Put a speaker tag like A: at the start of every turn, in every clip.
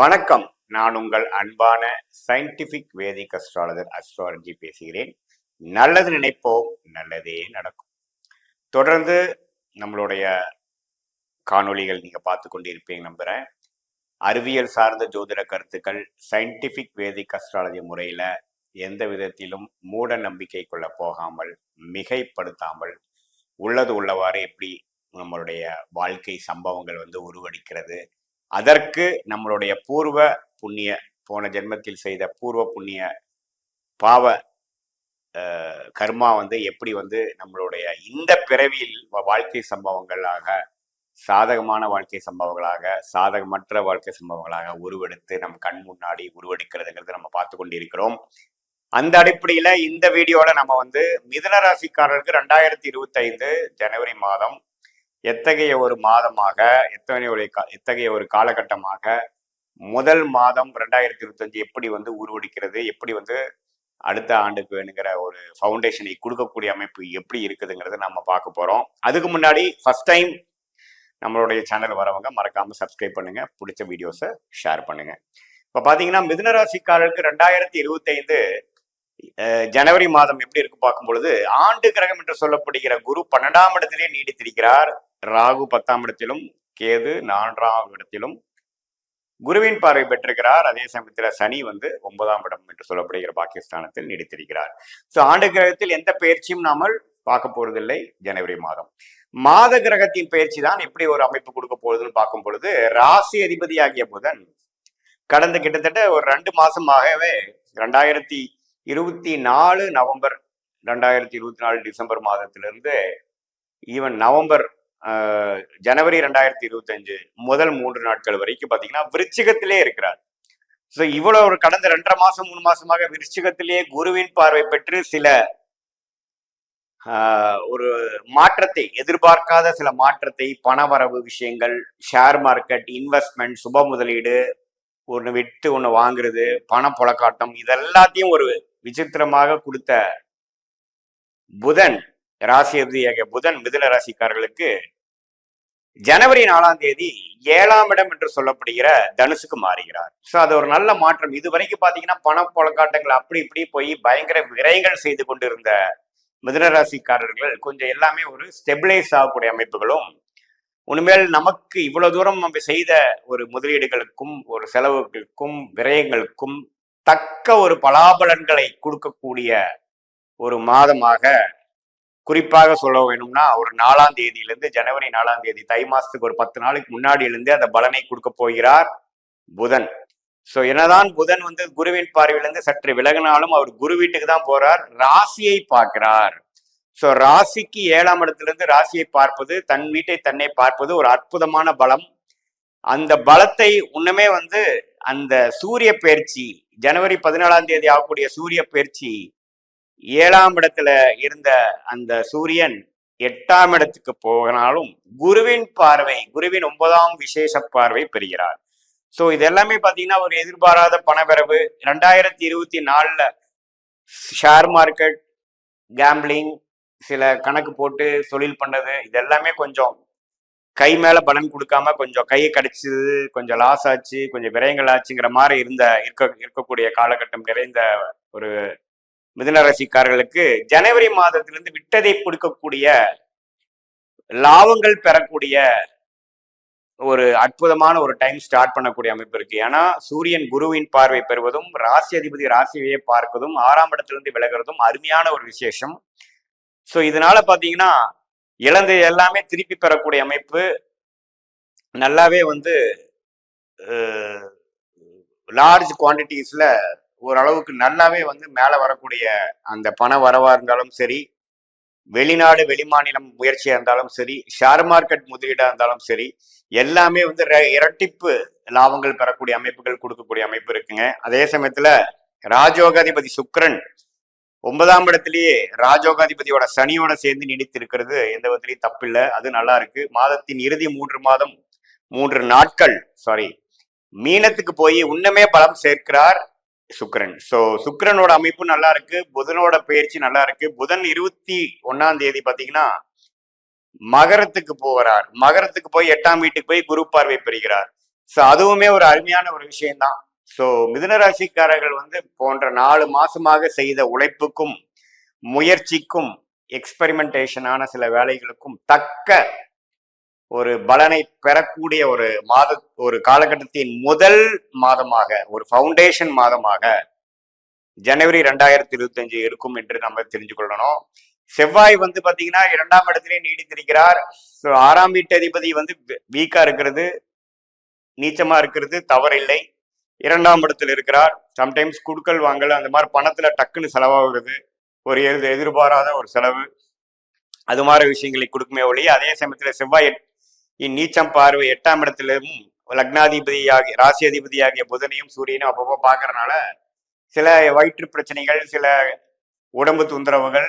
A: வணக்கம். நான் உங்கள் அன்பான சயின்டிபிக் வேதிக் அஸ்ட்ராலஜர் அஸ்ட்ராலஜி பேசுகிறேன். நல்லது நினைப்போம், நல்லதே நடக்கும். தொடர்ந்து நம்மளுடைய காணொளிகள் நீங்க பார்த்து கொண்டு இருப்பீங்க நம்புறேன். அறிவியல் சார்ந்த ஜோதிட கருத்துக்கள் சயின்டிபிக் வேதிக் அஸ்ட்ராலஜி முறையில எந்த விதத்திலும் மூட நம்பிக்கை கொள்ள போகாமல், மிகைப்படுத்தாமல், உள்ளது உள்ளவாறு எப்படி நம்மளுடைய வாழ்க்கை சம்பவங்கள் உருவடிக்கிறது, அதற்கு நம்மளுடைய பூர்வ புண்ணிய, போன ஜென்மத்தில் செய்த பூர்வ புண்ணிய பாவ கர்மா எப்படி நம்மளுடைய இந்த பிறவியில் வாழ்க்கை சம்பவங்களாக, சாதகமான வாழ்க்கை சம்பவங்களாக, சாதகமற்ற வாழ்க்கை சம்பவங்களாக உருவெடுத்து நம் கண் முன்னாடி உருவெடுக்கிறதுங்கிறது நம்ம பார்த்து கொண்டிருக்கிறோம். அந்த அடிப்படையில இந்த வீடியோல நம்ம மிதுன ராசிக்காரர்களுக்கு 2025 ஜனவரி மாதம் எத்தகைய ஒரு மாதமாக, எத்தகைய ஒரு காலகட்டமாக, முதல் மாதம் 2025 எப்படி உருவடிக்கிறது, எப்படி அடுத்த ஆண்டுக்கு வேணுங்கிற ஒரு ஃபவுண்டேஷனை கொடுக்கக்கூடிய அமைப்பு எப்படி இருக்குதுங்கிறத நம்ம பார்க்க போறோம். அதுக்கு முன்னாடி ஃபர்ஸ்ட் டைம் நம்மளுடைய சேனல் வரவங்க மறக்காம சப்ஸ்கிரைப் பண்ணுங்க, பிடிச்ச வீடியோஸை ஷேர் பண்ணுங்க. இப்ப பாத்தீங்கன்னா மிதுன ராசிக்காரர்களுக்கு 2025 ஜனவரி மாதம் எப்படி இருக்கு பார்க்கும் பொழுது, ஆண்டு கிரகம் என்று சொல்லப்படுகிற குரு 12ஆம் இடத்திலே நீடித்திருக்கிறார். ராகு 10ஆம் இடத்திலும், கேது 4ஆம் இடத்திலும் குருவின் பார்வை பெற்றிருக்கிறார். அதே சமயத்தில் சனி 9ஆம் இடம் என்று சொல்லப்படுகிற பாகிஸ்தானத்தில் நீடித்திருக்கிறார். ஸோ ஆண்டு கிரகத்தில் எந்த பயிற்சியும் நாமல் பார்க்க போறதில்லை ஜனவரி மாதம். மாத கிரகத்தின் பயிற்சி தான் எப்படி ஒரு அமைப்பு கொடுக்க போகுதுன்னு பார்க்கும் பொழுது, ராசி அதிபதியாகிய புதன் கடந்த கிட்டத்தட்ட ஒரு 2 மாசமாகவே 2024 நவம்பர், 2024 டிசம்பர் மாதத்திலிருந்து ஈவன் நவம்பர், ஜனவரி 2025 முதல் 3 நாட்கள் வரைக்கும் பாத்தீங்கன்னா விருச்சிகத்திலே இருக்கிறார். ஸோ இவ்வளவு ஒரு கடந்த 2.5 மாசம் 3 மாசமாக விருச்சிகத்திலே குருவின் பார்வை பெற்று சில ஒரு மாற்றத்தை, எதிர்பார்க்காத சில மாற்றத்தை, பணவரவு விஷயங்கள், ஷேர் மார்க்கெட், இன்வெஸ்ட்மெண்ட், சுப முதலீடு, ஒன்று விட்டு ஒன்று வாங்குறது, பண புழக்காட்டம், இதெல்லாத்தையும் ஒரு விசித்திரமாக கொடுத்த புதன், ராசி அதிபதியாகிய புதன் மிதுன ராசிக்காரர்களுக்கு ஜனவரி 4ஆம் தேதி 7ஆம் இடம் என்று சொல்லப்படுகிற தனுசுக்கு மாறுகிறார். ஸோ அது ஒரு நல்ல மாற்றம். இதுவரைக்கும் பாத்தீங்கன்னா பண புழக்காட்டங்கள் அப்படி இப்படி போய் பயங்கர விரயங்கள் செய்து கொண்டிருந்த மிதுன ராசிக்காரர்கள் கொஞ்சம் எல்லாமே ஒரு ஸ்டெபிளைஸ் ஆகக்கூடிய அமைப்புகளும், உண்மையில் நமக்கு இவ்வளவு தூரம் நம்ம செய்த ஒரு முதலீடுகளுக்கும், ஒரு செலவுகளுக்கும், விரயங்களுக்கும் தக்க ஒரு பலாபலன்களை கொடுக்கக்கூடிய ஒரு மாதமாக, குறிப்பாக சொல்ல வேணும்னா ஒரு 4ஆம் தேதியிலிருந்து, ஜனவரி 4ஆம் தேதி, தை மாசத்துக்கு ஒரு 10 நாளைக்கு முன்னாடியிலிருந்து அந்த பலனை கொடுக்க போகிறார் புதன். ஸோ என்னதான் புதன் குருவின் பார்வையிலிருந்து சற்று விலகினாலும் அவர் குரு வீட்டுக்கு தான் போறார், ராசியை பார்க்கிறார். ஸோ ராசிக்கு 7ஆம் இடத்திலிருந்து ராசியை பார்ப்பது, தன் வீட்டை தன்னை பார்ப்பது ஒரு அற்புதமான பலம். அந்த பலத்தை இன்னுமே அந்த சூரிய பயிற்சி, ஜனவரி 14ஆம் தேதி ஆகக்கூடிய சூரிய பயிற்சி, 7ஆம் இடத்துல இருந்த அந்த சூரியன் 8ஆம் இடத்துக்கு போகனாலும் குருவின் பார்வை, குருவின் 9ஆம் விசேஷ பார்வை பெறுகிறார். ஸோ இது எல்லாமே பாத்தீங்கன்னா ஒரு எதிர்பாராத பணவரவு. 2024 ஷேர் மார்க்கெட், கேம்பிளிங், சில கணக்கு போட்டு தொழில் பண்ணது, இது எல்லாமே கொஞ்சம் கை மேல பலன் கொடுக்காம கொஞ்சம் கையை கடிச்சது, கொஞ்சம் லாஸ் ஆச்சு, கொஞ்சம் விரயங்கள் ஆச்சுங்கிற மாதிரி இருக்கக்கூடிய காலகட்டம் நிறைந்த ஒரு மிதுன ராசிக்காரர்களுக்கு ஜனவரி மாதத்திலிருந்து விட்டதை கொடுக்கக்கூடிய, லாபங்கள் பெறக்கூடிய ஒரு அற்புதமான ஒரு டைம் ஸ்டார்ட் பண்ணக்கூடிய அமைப்பு இருக்கு. ஏன்னா சூரியன் குருவின் பார்வை பெறுவதும், ராசி அதிபதி ராசியை பார்ப்பதும், 6ஆம் இடத்திலிருந்து விலகிறதும் அருமையான ஒரு விசேஷம். ஸோ இதனால பாத்தீங்கன்னா இழந்து எல்லாமே திருப்பி பெறக்கூடிய அமைப்பு, நல்லாவே லார்ஜ் குவான்டிட்டிஸ்ல ஓரளவுக்கு நல்லாவே மேல வரக்கூடிய அந்த பண வரவா இருந்தாலும் சரி, வெளிநாடு வெளிமாநிலம் முயற்சியா இருந்தாலும் சரி, ஷேர் மார்க்கெட் முதலீடா இருந்தாலும் சரி, எல்லாமே இரட்டிப்பு லாபங்கள் பெறக்கூடிய அமைப்புகள் கொடுக்கக்கூடிய அமைப்பு இருக்குங்க. அதே சமயத்துல ராஜயோகாதிபதி சுக்கிரன் 9ஆம் இடத்திலேயே ராஜயோகாதிபதியோட சனியோட சேர்ந்து நீடித்து இருக்கிறது எந்த விதத்திலையும் தப்பில்லை, அது நல்லா இருக்கு. மாதத்தின் இறுதி 3 நாட்கள் மீனத்துக்கு போய் உன்னமே பலம் சேர்க்கிறார் சுக்கிரன். ஸோ சுக்கிரனோட அமைப்பு நல்லா இருக்கு, புதனோட பயிற்சி நல்லா இருக்கு. புதன் 21ஆம் தேதி பாத்தீங்கன்னா மகரத்துக்கு போகிறார். மகரத்துக்கு போய் 8ஆம் வீட்டுக்கு போய் குரு பார்வை பெறுகிறார். ஸோ அதுவுமே ஒரு அருமையான ஒரு விஷயம்தான். ஸோ மிதுன ராசிக்காரர்கள் வந்து போன்ற 4 மாசமாக செய்த உழைப்புக்கும் முயற்சிக்கும் எக்ஸ்பெரிமெண்டேஷனான சில வேலைகளுக்கும் தக்க ஒரு பலனை பெறக்கூடிய ஒரு காலகட்டத்தின் முதல் மாதமாக, ஒரு ஃபவுண்டேஷன் மாதமாக ஜனவரி 2025 இருக்கும் என்று நம்ம தெரிஞ்சு கொள்ளணும். செவ்வாய் வந்து பாத்தீங்கன்னா 2ஆம் இடத்திலே நீடித்திருக்கிறார். ஸோ 6ஆம் வீட்டு அதிபதி வந்து வீக்கா இருக்கிறது, நீச்சமா இருக்கிறது தவறில்லை. 2ஆம் இடத்தில் இருக்கிறார். சம்டைம்ஸ் குடுக்கல் வாங்கல் அந்த மாதிரி பணத்துல டக்குன்னு செலவாகிறது, ஒரு எதிர்பாராத ஒரு செலவு, அது மாதிரி விஷயங்களை கொடுக்குமே ஒழிய, அதே சமயத்துல செவ்வாய் நீச்சம் பார்வை 8ஆம் இடத்திலும் லக்னாதிபதியாகிய ராசி அதிபதியாகிய புதனையும் சூரியனும் அப்பப்போ பார்க்கறதுனால சில வயிற்று பிரச்சனைகள், சில உடம்பு தொந்தரவுகள்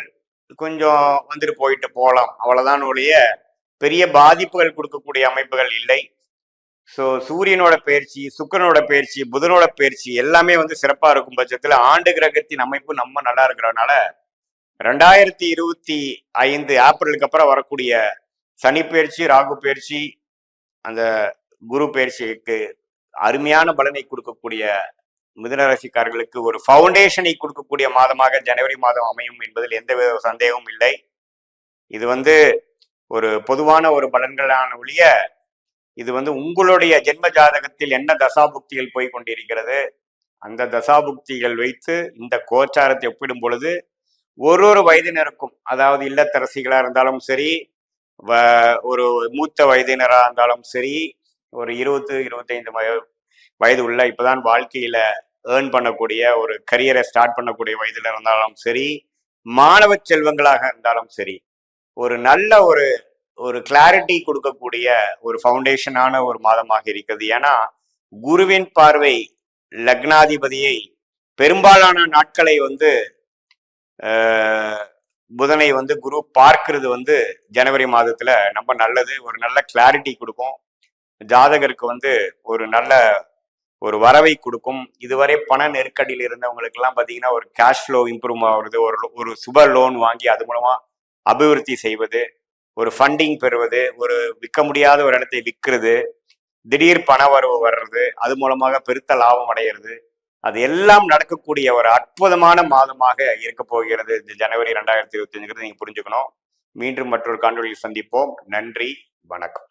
A: கொஞ்சம் வந்துட்டு போயிட்டு போகலாம், அவ்வளவுதான் ஒழிய பெரிய பாதிப்புகள் கொடுக்கக்கூடிய அமைப்புகள் இல்லை. ஸோ சூரியனோட பயிற்சி, சுக்கிரனோட பயிற்சி, புதனோட பயிற்சி எல்லாமே வந்து சிறப்பா இருக்கும் பட்சத்துல ஆண்டு கிரகத்தின் அமைப்பு நம்ம நல்லா இருக்கிறதுனால 2025 ஏப்ரலுக்கு அப்புறம் வரக்கூடிய சனி பயிற்சி, ராகு பயிற்சி, அந்த குரு பயிற்சிக்கு அருமையான பலனை கொடுக்கக்கூடிய மிதுன ராசிக்காரர்களுக்கு ஒரு ஃபவுண்டேஷனை கொடுக்கக்கூடிய மாதமாக ஜனவரி மாதம் அமையும் என்பதில் எந்தவித சந்தேகமும் இல்லை. இது வந்து ஒரு பொதுவான ஒரு பலன்களான ஒழிய, இது வந்து உங்களுடைய ஜென்ம ஜாதகத்தில் என்ன தசாபுக்திகள் போய் கொண்டிருக்கிறது, அந்த தசாபுக்திகள் வைத்து இந்த கோச்சாரத்தை ஒப்பிடும் பொழுது ஒரு வயதினருக்கும், அதாவது இல்லத்தரசிகளா இருந்தாலும் சரி, ஒரு மூத்த வயதினரா இருந்தாலும் சரி, ஒரு 20-25 வயது உள்ள இப்பதான் வாழ்க்கையில ஏர்ன் பண்ணக்கூடிய ஒரு கரியரை ஸ்டார்ட் பண்ணக்கூடிய வயதுல இருந்தாலும் சரி, மாணவ செல்வங்களாக இருந்தாலும் சரி, ஒரு நல்ல ஒரு கிளாரிட்டி கொடுக்கக்கூடிய ஒரு ஃபவுண்டேஷனான ஒரு மாதமாக இருக்கிறது. ஏன்னா குருவின் பார்வை லக்னாதிபதியை பெரும்பாலான நாட்களை வந்து புதனை வந்து குரு பார்க்கிறது வந்து ஜனவரி மாதத்துல ரொம்ப நல்லது, ஒரு நல்ல கிளாரிட்டி கொடுக்கும். ஜாதகருக்கு வந்து ஒரு நல்ல ஒரு வரவை கொடுக்கும். இதுவரை பண நெருக்கடியில் இருந்தவங்களுக்கு எல்லாம் பாத்தீங்கன்னா ஒரு கேஷ் ஃப்ளோ இம்ப்ரூவ் ஆகுறது, ஒரு சுப லோன் வாங்கி அது மூலமா அபிவிருத்தி செய்வது, ஒரு ஃபண்டிங் பெறுவது, ஒரு விற்க முடியாத ஒரு இடத்தை விற்கிறது, திடீர் பண வரவு வர்றது, அது மூலமாக பெருத்த லாபம் அடைகிறது, அது எல்லாம் நடக்கக்கூடிய ஒரு அற்புதமான மாதமாக இருக்க போகிறது ஜனவரி 2025 நீங்க புரிஞ்சுக்கணும். மீண்டும் மற்றொரு காணொலியில் சந்திப்போம். நன்றி, வணக்கம்.